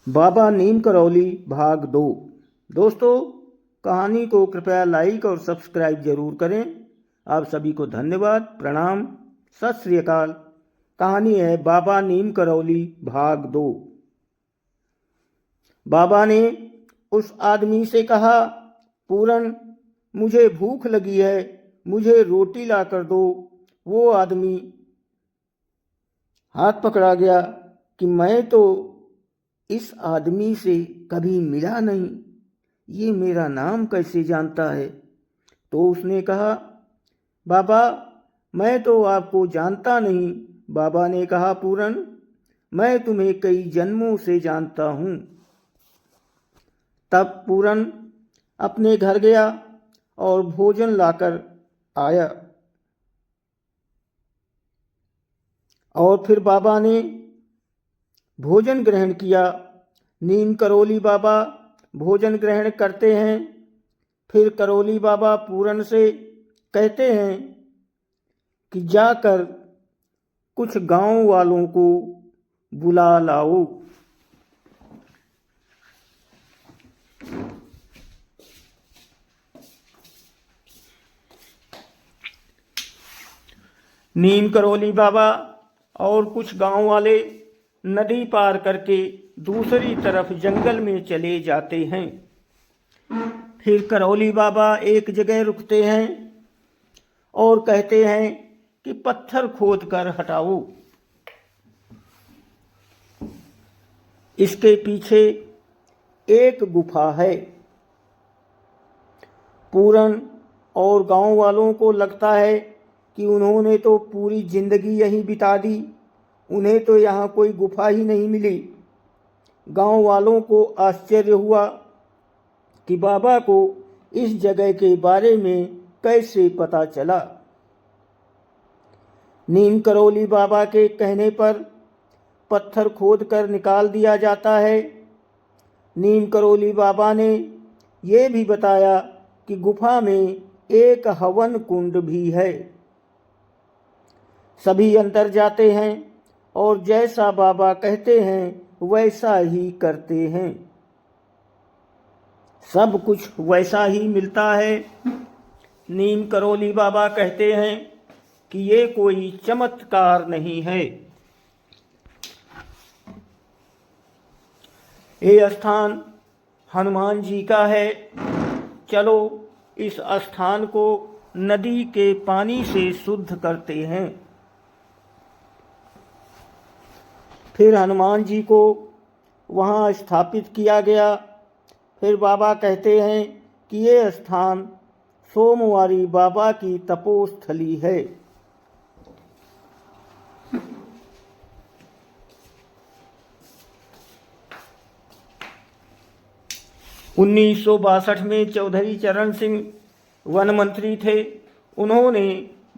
बाबा नीम करौली भाग 2। दोस्तों, कहानी को कृपया लाइक और सब्सक्राइब जरूर करें। आप सभी को धन्यवाद, प्रणाम, सत श्री अकाल। कहानी है बाबा नीम करौली भाग 2। बाबा ने उस आदमी से कहा, पूरन, मुझे भूख लगी है, मुझे रोटी ला कर दो। वो आदमी हाथ पकड़ा गया कि मैं तो इस आदमी से कभी मिला नहीं, ये मेरा नाम कैसे जानता है। तो उसने कहा, बाबा, मैं तो आपको जानता नहीं। बाबा ने कहा, पूरन, मैं तुम्हें कई जन्मों से जानता हूँ। तब पूरन अपने घर गया और भोजन लाकर आया और फिर बाबा ने भोजन ग्रहण किया। नीम करौली बाबा भोजन ग्रहण करते हैं। फिर करौली बाबा पूरन से कहते हैं कि जाकर कुछ गांव वालों को बुला लाओ। नीम करौली बाबा और कुछ गांव वाले नदी पार करके दूसरी तरफ जंगल में चले जाते हैं। फिर करौली बाबा एक जगह रुकते हैं और कहते हैं कि पत्थर खोद कर हटाओ। इसके पीछे एक गुफा है। पूरन और गांव वालों को लगता है कि उन्होंने तो पूरी जिंदगी यहीं बिता दी, उन्हें तो यहाँ कोई गुफा ही नहीं मिली। गांव वालों को आश्चर्य हुआ कि बाबा को इस जगह के बारे में कैसे पता चला। नीम करौली बाबा के कहने पर पत्थर खोद कर निकाल दिया जाता है। नीम करौली बाबा ने यह भी बताया कि गुफा में एक हवन कुंड भी है। सभी अंदर जाते हैं और जैसा बाबा कहते हैं वैसा ही करते हैं। सब कुछ वैसा ही मिलता है। नीम करौली बाबा कहते हैं कि ये कोई चमत्कार नहीं है। ये स्थान हनुमान जी का है। चलो इस स्थान को नदी के पानी से शुद्ध करते हैं। फिर हनुमान जी को वहाँ स्थापित किया गया। फिर बाबा कहते हैं कि ये स्थान सोमवारी बाबा की तपोस्थली है। 1962 में चौधरी चरण सिंह वन मंत्री थे। उन्होंने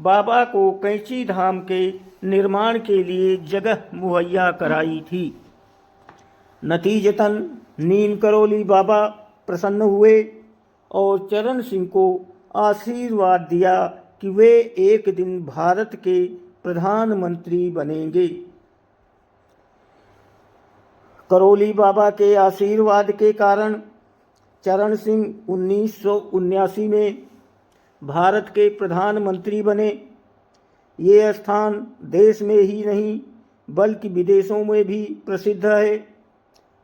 बाबा को कैंची धाम के निर्माण के लिए जगह मुहैया कराई थी। नतीजतन नीम करौली बाबा प्रसन्न हुए और चरण सिंह को आशीर्वाद दिया कि वे एक दिन भारत के प्रधानमंत्री बनेंगे। करौली बाबा के आशीर्वाद के कारण चरण सिंह 1979 में भारत के प्रधानमंत्री बने। ये स्थान देश में ही नहीं बल्कि विदेशों में भी प्रसिद्ध है।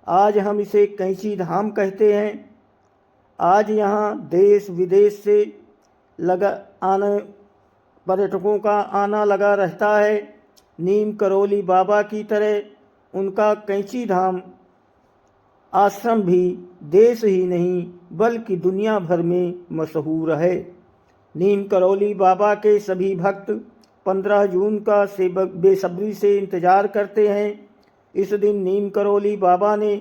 आज हम इसे कैंची धाम कहते हैं। आज यहाँ देश विदेश से पर्यटकों का आना लगा रहता है। नीम करौली बाबा की तरह उनका कैंची धाम आश्रम भी देश ही नहीं बल्कि दुनिया भर में मशहूर है। नीम करौली बाबा के सभी भक्त 15 जून का बेसब्री से इंतजार करते हैं। इस दिन नीम करौली बाबा ने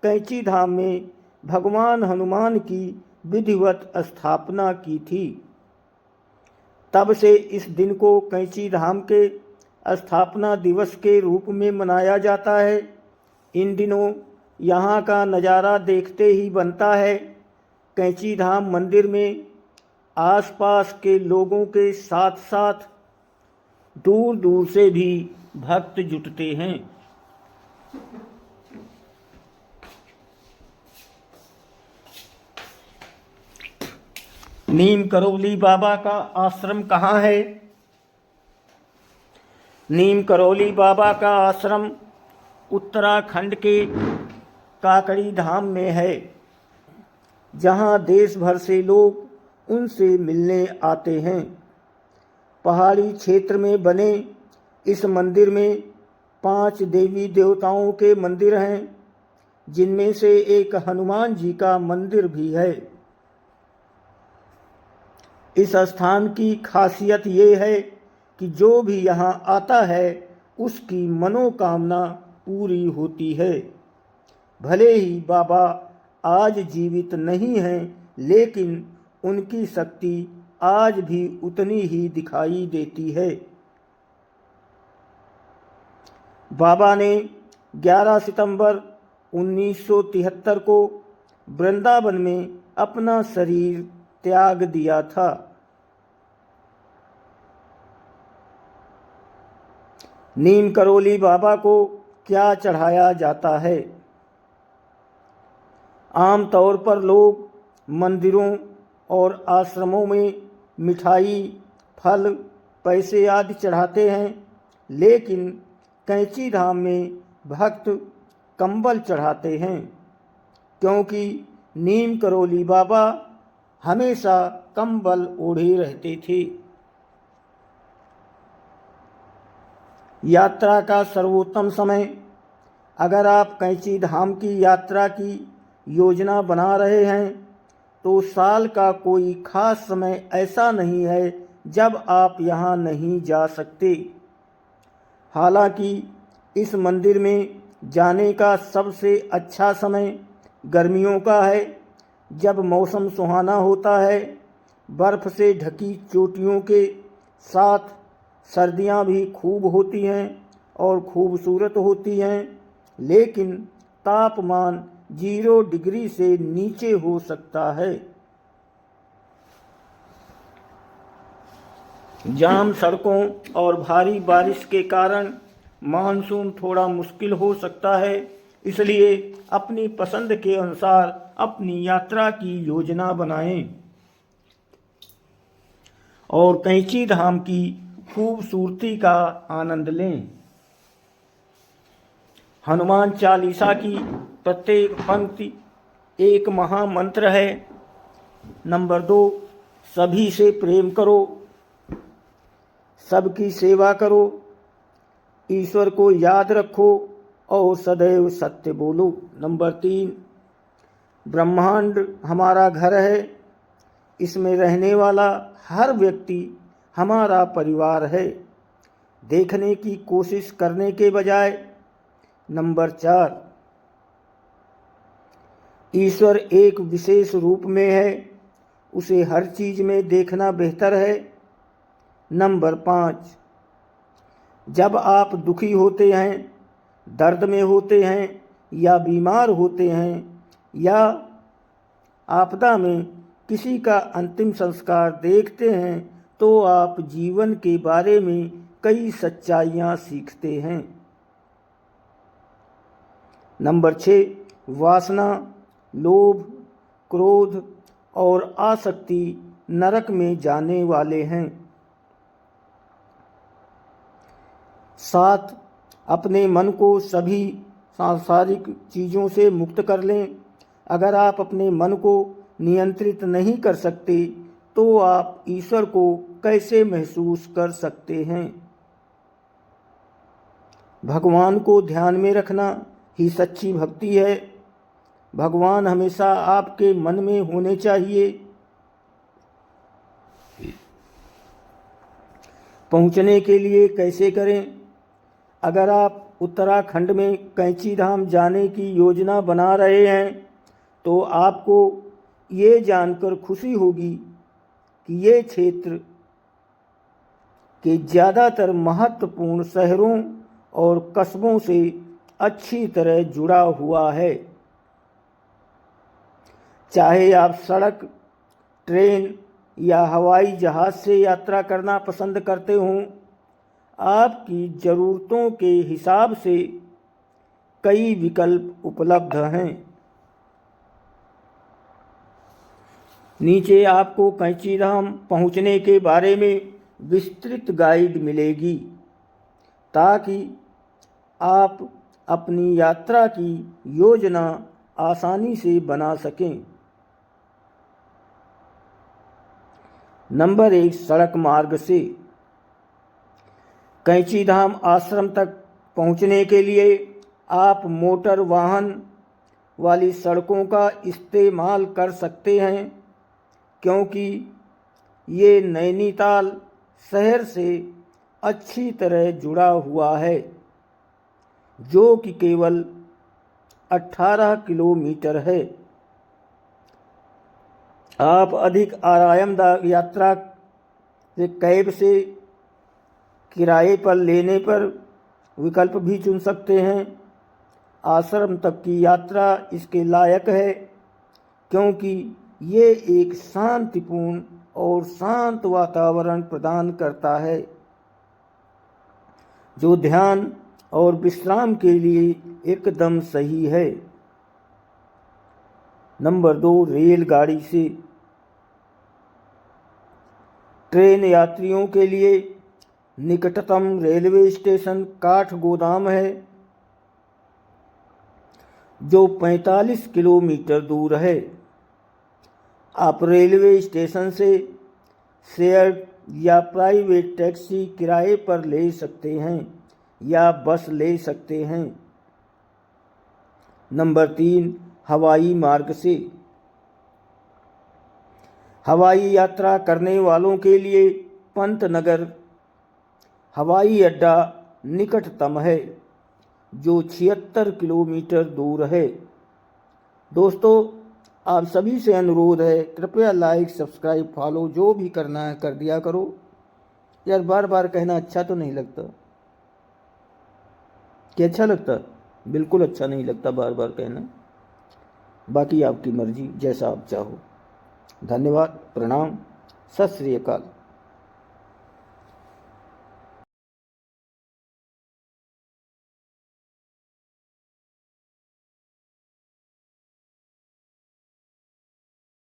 कैंची धाम में भगवान हनुमान की विधिवत स्थापना की थी। तब से इस दिन को कैंची धाम के स्थापना दिवस के रूप में मनाया जाता है। इन दिनों यहाँ का नज़ारा देखते ही बनता है। कैंची धाम मंदिर में आसपास के लोगों के साथ साथ दूर दूर से भी भक्त जुटते हैं। नीम करौली बाबा का आश्रम कहाँ है? नीम करौली बाबा का आश्रम उत्तराखंड के काकड़ी धाम में है, जहाँ देश भर से लोग उनसे मिलने आते हैं। पहाड़ी क्षेत्र में बने इस मंदिर में 5 देवी देवताओं के मंदिर हैं, जिनमें से एक हनुमान जी का मंदिर भी है। इस स्थान की खासियत ये है कि जो भी यहाँ आता है उसकी मनोकामना पूरी होती है। भले ही बाबा आज जीवित नहीं हैं, लेकिन उनकी शक्ति आज भी उतनी ही दिखाई देती है। बाबा ने 11 सितंबर 1973 को वृंदावन में अपना शरीर त्याग दिया था। नीम करौली बाबा को क्या चढ़ाया जाता है? आमतौर पर लोग मंदिरों और आश्रमों में मिठाई, फल, पैसे आदि चढ़ाते हैं, लेकिन कैंची धाम में भक्त कंबल चढ़ाते हैं, क्योंकि नीम करौली बाबा हमेशा कंबल ओढ़े रहते थे। यात्रा का सर्वोत्तम समय: अगर आप कैंची धाम की यात्रा की योजना बना रहे हैं तो साल का कोई खास समय ऐसा नहीं है जब आप यहाँ नहीं जा सकते। हालांकि इस मंदिर में जाने का सबसे अच्छा समय गर्मियों का है, जब मौसम सुहाना होता है। बर्फ़ से ढकी चोटियों के साथ सर्दियाँ भी खूब होती हैं और खूबसूरत होती हैं, लेकिन तापमान 0 डिग्री से नीचे हो सकता है। जाम सड़कों और भारी बारिश के कारण मानसून थोड़ा मुश्किल हो सकता है, इसलिए अपनी पसंद के अनुसार अपनी यात्रा की योजना बनाएं और कैंची धाम की खूबसूरती का आनंद लें। हनुमान चालीसा की प्रत्येक पंक्ति एक महामंत्र है। नंबर 2, सभी से प्रेम करो, सबकी सेवा करो, ईश्वर को याद रखो और सदैव सत्य बोलो। नंबर 3, ब्रह्मांड हमारा घर है, इसमें रहने वाला हर व्यक्ति हमारा परिवार है, देखने की कोशिश करने के बजाय। नंबर 4, ईश्वर एक विशेष रूप में है, उसे हर चीज़ में देखना बेहतर है। नंबर 5, जब आप दुखी होते हैं, दर्द में होते हैं या बीमार होते हैं या आपदा में किसी का अंतिम संस्कार देखते हैं तो आप जीवन के बारे में कई सच्चाइयाँ सीखते हैं। नंबर 6, वासना, लोभ, क्रोध और आसक्ति नरक में जाने वाले हैं। 7, अपने मन को सभी सांसारिक चीज़ों से मुक्त कर लें। अगर आप अपने मन को नियंत्रित नहीं कर सकते तो आप ईश्वर को कैसे महसूस कर सकते हैं? भगवान को ध्यान में रखना ही सच्ची भक्ति है। भगवान हमेशा आपके मन में होने चाहिए। पहुंचने के लिए कैसे करें? अगर आप उत्तराखंड में कैंची धाम जाने की योजना बना रहे हैं तो आपको ये जानकर खुशी होगी कि ये क्षेत्र के ज़्यादातर महत्वपूर्ण शहरों और कस्बों से अच्छी तरह जुड़ा हुआ है। चाहे आप सड़क, ट्रेन या हवाई जहाज़ से यात्रा करना पसंद करते हों, आपकी ज़रूरतों के हिसाब से कई विकल्प उपलब्ध हैं। नीचे आपको कैंचीधाम पहुंचने के बारे में विस्तृत गाइड मिलेगी ताकि आप अपनी यात्रा की योजना आसानी से बना सकें। नंबर 1, सड़क मार्ग से कैंचीधाम आश्रम तक पहुंचने के लिए आप मोटर वाहन वाली सड़कों का इस्तेमाल कर सकते हैं, क्योंकि ये नैनीताल शहर से अच्छी तरह जुड़ा हुआ है, जो कि केवल 18 किलोमीटर है। आप अधिक आरामदायक यात्रा से कैब से किराए पर लेने पर विकल्प भी चुन सकते हैं। आश्रम तक की यात्रा इसके लायक है, क्योंकि ये एक शांतिपूर्ण और शांत वातावरण प्रदान करता है, जो ध्यान और विश्राम के लिए एकदम सही है। नंबर 2, रेलगाड़ी से ट्रेन यात्रियों के लिए निकटतम रेलवे स्टेशन काठगोदाम है, जो 45 किलोमीटर दूर है। आप रेलवे स्टेशन से शेयर्ड या प्राइवेट टैक्सी किराए पर ले सकते हैं या बस ले सकते हैं। नंबर 3, हवाई मार्ग से हवाई यात्रा करने वालों के लिए पंतनगर हवाई अड्डा निकटतम है, जो 76 किलोमीटर दूर है। दोस्तों, आप सभी से अनुरोध है, कृपया लाइक, सब्सक्राइब, फॉलो जो भी करना है कर दिया करो। यार बार बार कहना अच्छा तो नहीं लगता? क्या अच्छा लगता? बिल्कुल अच्छा नहीं लगता बार बार कहना। बाकी आपकी मर्जी, जैसा आप चाहो। धन्यवाद, प्रणाम, सत श्री अकाल।